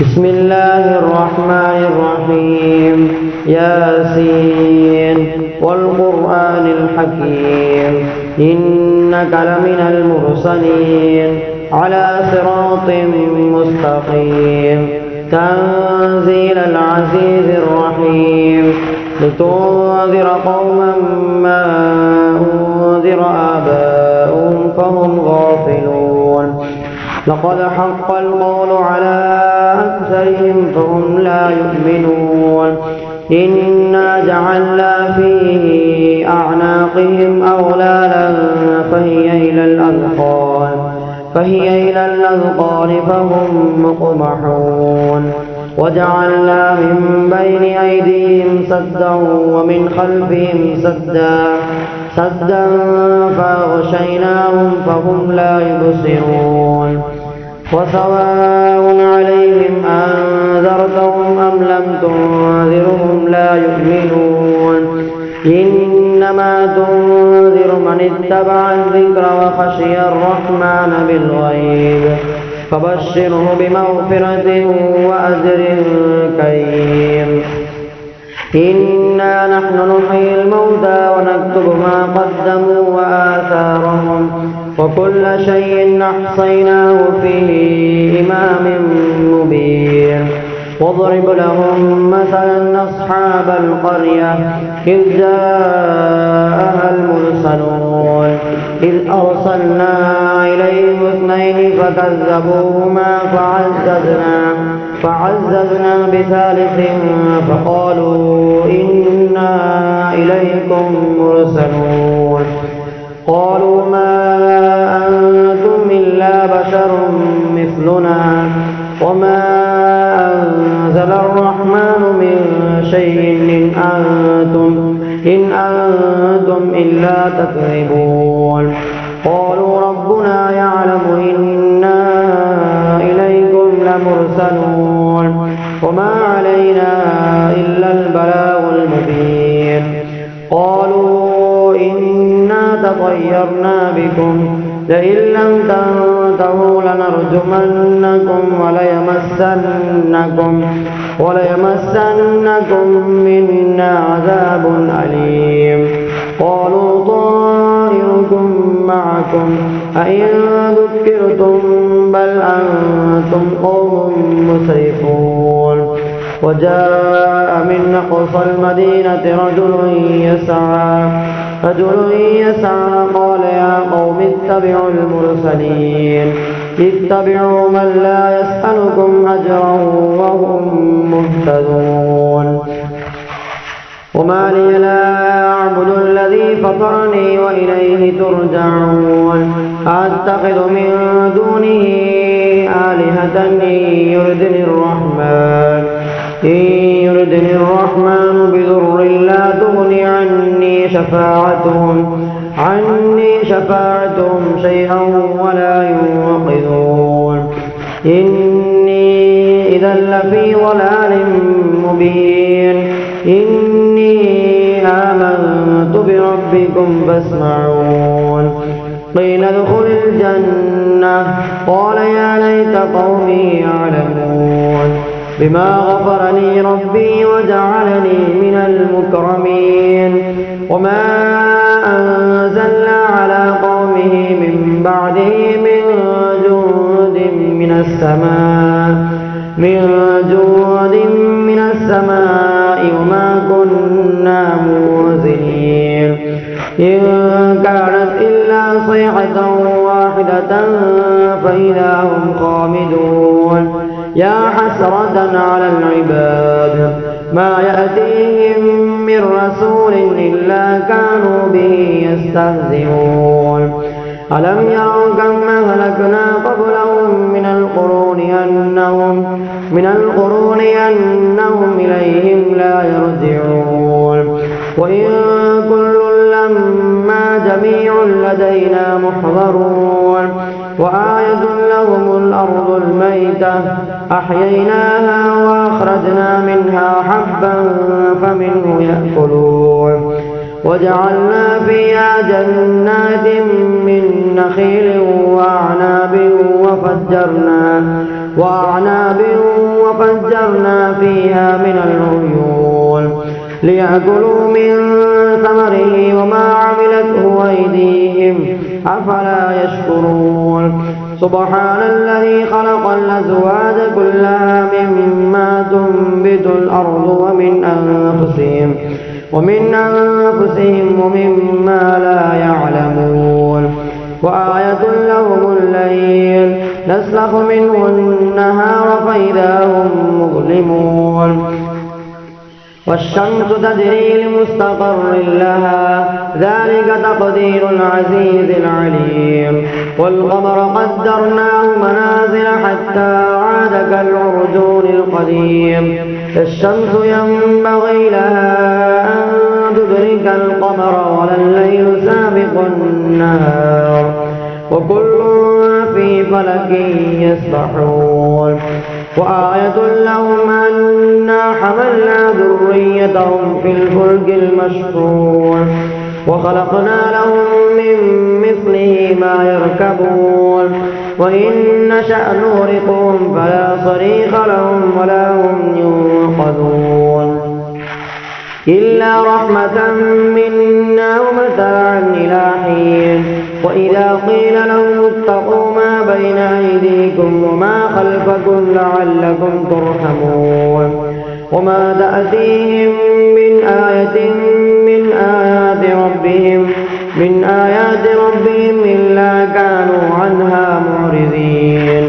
بسم الله الرحمن الرحيم. ياسين والقرآن الحكيم إنك لمن المرسلين على صراط مستقيم تنزيل العزيز الرحيم لتنذر قوما ما أنذر آباؤهم فهم غافلون. لقد حق القول على أكثرهم فهم لا يؤمنون. إنا جعلنا في أعناقهم أغلالا فهي إلى الأذقان فهم مقمحون. وجعلنا من بين أيديهم سدا ومن خلفهم سدا فأغشيناهم فهم لا يبصرون. وسواء عليهم أنذرتهم أم لم تنذرهم لا يؤمنون. إنما تنذر من اتبع الذكر وخشي الرحمن بالغيب فبشره بمغفرة وأجر كريم. إنا نحن نحيي الموتى ونكتب ما قدموا وآثارهم وكل شيء أحصيناه في إمام مبين. واضرب لهم مثلا أصحاب القرية إذ جاءها المرسلون إذ أرسلنا إليهم 2 فكذبوهما فعززنا بثالث فقالوا إنا إليكم مرسلون. قالوا ما أنتم إلا بشر مثلنا وما أنزل الرحمن من شيء إن أنتم إلا تكذبون. قالوا ربنا يعلم إنا إليكم لمرسلون وما علينا إلا البلاغ المبين. قالوا إنا تطيرنا بكم لئن لم تنتهوا لنرجمنكم وليمسنكم منا عذاب أليم. قالوا طائركم معكم أئن ذكرتم بل أنتم قوم مسرفون. وجاء من أقصى المدينة رجل يسعى قال يا قوم اتبعوا المرسلين اتبعوا من لا يسألكم أجرا وهم مهتدون. وما لي لا أعبد الذي فطرني وإليه ترجعون. أتخذ من دونه آلهة إن يردني الرحمن بضر لا تغني عني شفاعتهم شيئا ولا ينقذون. إني إذا لفي ضلال مبين. إني آمنت بربكم فاسمعون. قيل ادخل الجنة قال يا ليت قومي يعلمون بما غفر لي ربي وجعلني من المكرمين. وما أنزلنا على قومه من بعده من جند من السماء وما كنا منزلين. إن كانت إلا صيحة واحدة فإذا هم خامدون. يا حسرة على العباد ما يأتيهم من رسول إلا كانوا به يستهزئون. ألم يروا كم أهلكنا قبلهم من القرون أنهم إليهم لا يرجعون. وإن كل لما جميع لدينا محضرون. وآية لهم الأرض الميتة أحييناها وأخرجنا منها حبا فمنه يأكلون وجعلنا فيها جنات من نخيل وأعناب وفجرنا فيها من العيون ليأكلوا من ثمره وما عملته أيديهم أفلا يشكرون سبحان الذي خلق الأزواج كلها مما تنبت الأرض ومن أنفسهم ومما لا يعلمون وآية لهم الليل نسلخ منه النهار فإذا هم مظلمون والشمس تجري لمستقر لها ذلك تقدير العزيز العليم والقمر قدرناه منازل حتى عاد كالعرجون القديم الشمس ينبغي لها أن تدرك القمر ولا الليل سابق النهار وكل في فلك يسبحون وآية لهم أنا حملنا ذريتهم في الفلك المشحون وخلقنا لهم من مثله ما يركبون وإن نشأ نغرقهم فلا صريخ لهم ولا هم ينقذون إلا رحمة منا ومتاعا إلى حين وإذا قيل لهم اتقوا ما بين أيديكم وما خلفكم لعلكم ترحمون وما تأتيهم من آية من آيات ربهم إلا كانوا عنها معرضين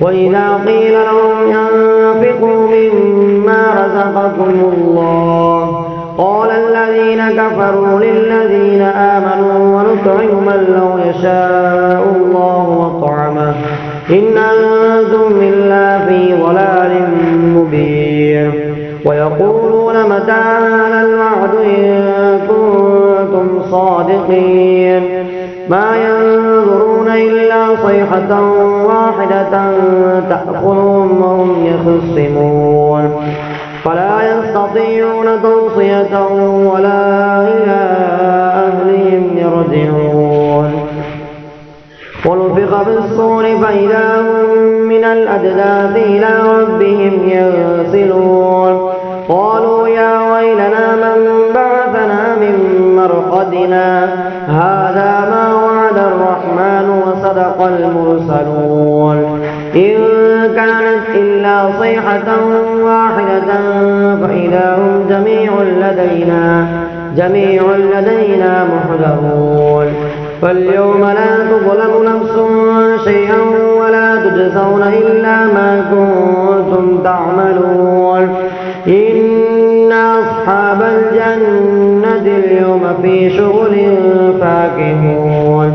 وإذا قيل لهم أنفقوا مما رزقكم الله قال الذين كفروا للذين آمنوا ونطعم من لو يشاء الله وطعمه إن أنتم إلا في ضلال مبين ويقولون متى هذا الوعد إن كنتم صادقين ما ينظرون إلا صيحة واحدة تأخذهم وهم يخصمون فلا يستطيعون توصية ولا إلى أهلهم يرجعون ونفخ في الصور فإذا هم من الأجداث إلى ربهم ينسلون قالوا يا ويلنا من بعثنا من مرقدنا هذا ما وعد الرحمن وصدق المرسلون إن كانت إلا صيحة واحدة فإذا هم جميع لدينا محضرون فاليوم لا تظلم نفس شيئا ولا تجزون إلا ما كنتم تعملون إن أصحاب الجنة اليوم في شغل فاكهون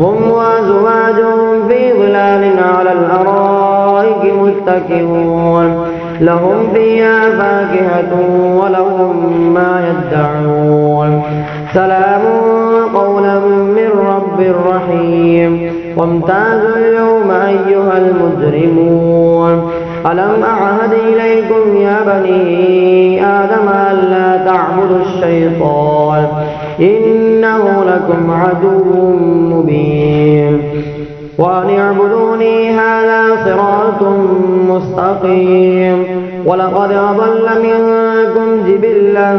هم وأزواجهم في ظلال على الأرائك متكئون لهم فيها فاكهة ولهم ما يدعون سلام قولا من رب رحيم وامتازوا اليوم أيها المجرمون ألم أعهد إليكم يا بني آدم ألا تعبدوا الشيطان إنه لكم عدو مبين وأن اعبدوني هذا صراط مستقيم ولقد أضل منكم جبلا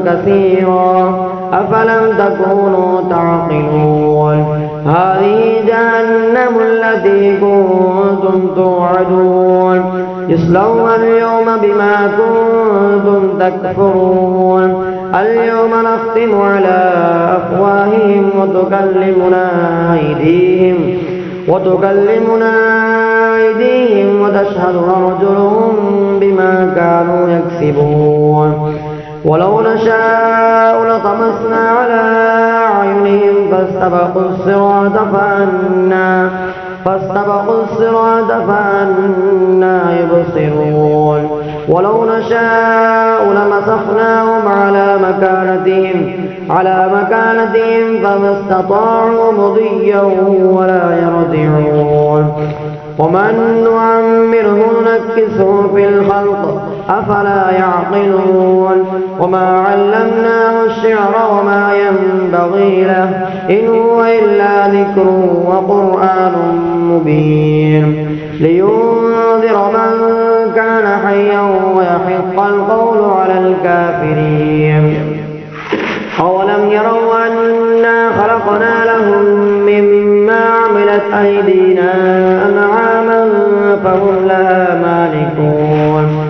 كثيرا أفلم تكونوا تعقلون هذه جهنم التي كنتم توعدون اصلوها اليوم بما كنتم تكفرون اليوم نختم على أفواههم وتكلمنا أيديهم وتشهد أرجلهم بما كانوا يكسبون ولو نشاء لطمسنا على أعينهم فاستبقوا الصراط فأنا يبصرون ولو نشاء لمسخناهم على مكانتهم فما استطاعوا مضيا ولا يرجعون ومن نعمره ننكسه في الخلق أفلا يعقلون وما علمناه الشعر وما ينبغي له إن هو إلا ذكر وقرآن مبين لينذر من كان حيا ويحق القول على الكافرين أولم يروا أنا خلقنا لهم مما عملت أيدينا أنعاما فهم لها مالكون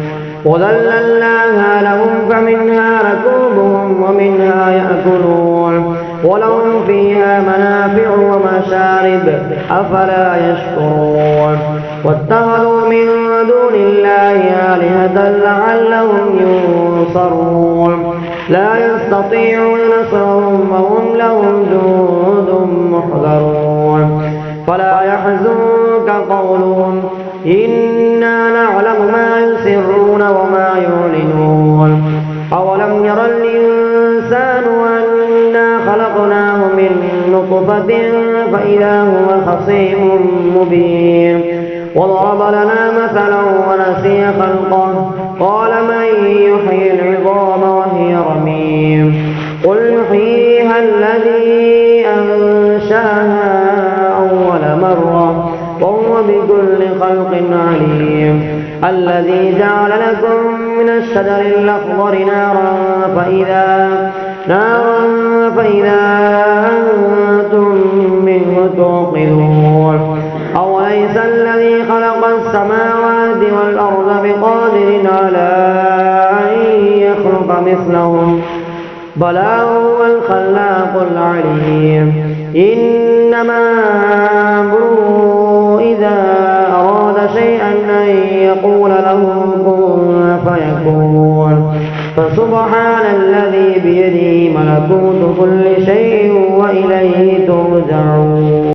وذللناها لهم فمنها ركوبهم ومنها يأكلون ولهم فيها منافع ومشارب أفلا يشكرون واتخذوا من دون الله آلهة لعلهم ينصرون لا يستطيعون نصرهم وهم لهم جند محضرون فلا يحزنك قولهم إنا نعلم ما يسرون وما يعلنون أولم ير الإنسان أنا خلقناه من نطفة فإذا هو خصيم مبين وضرب لنا مثلا ونسي خلقه قال من يحيي العظام وهي رميم قل يحييها الذي أنشأها أول مرة وهو بكل خلق عليم الذي جعل لكم من الشجر الأخضر نارا فإذا أنتم منه توقدون أوليس الذي خلق السماوات والأرض بقادر على أن يخلق مثلهم بلى هو الخلاق العليم إنما أمره إذا أراد شيئا أن يقول له كن فيكون فسبحان الذي بيده ملكوت كل شيء وإليه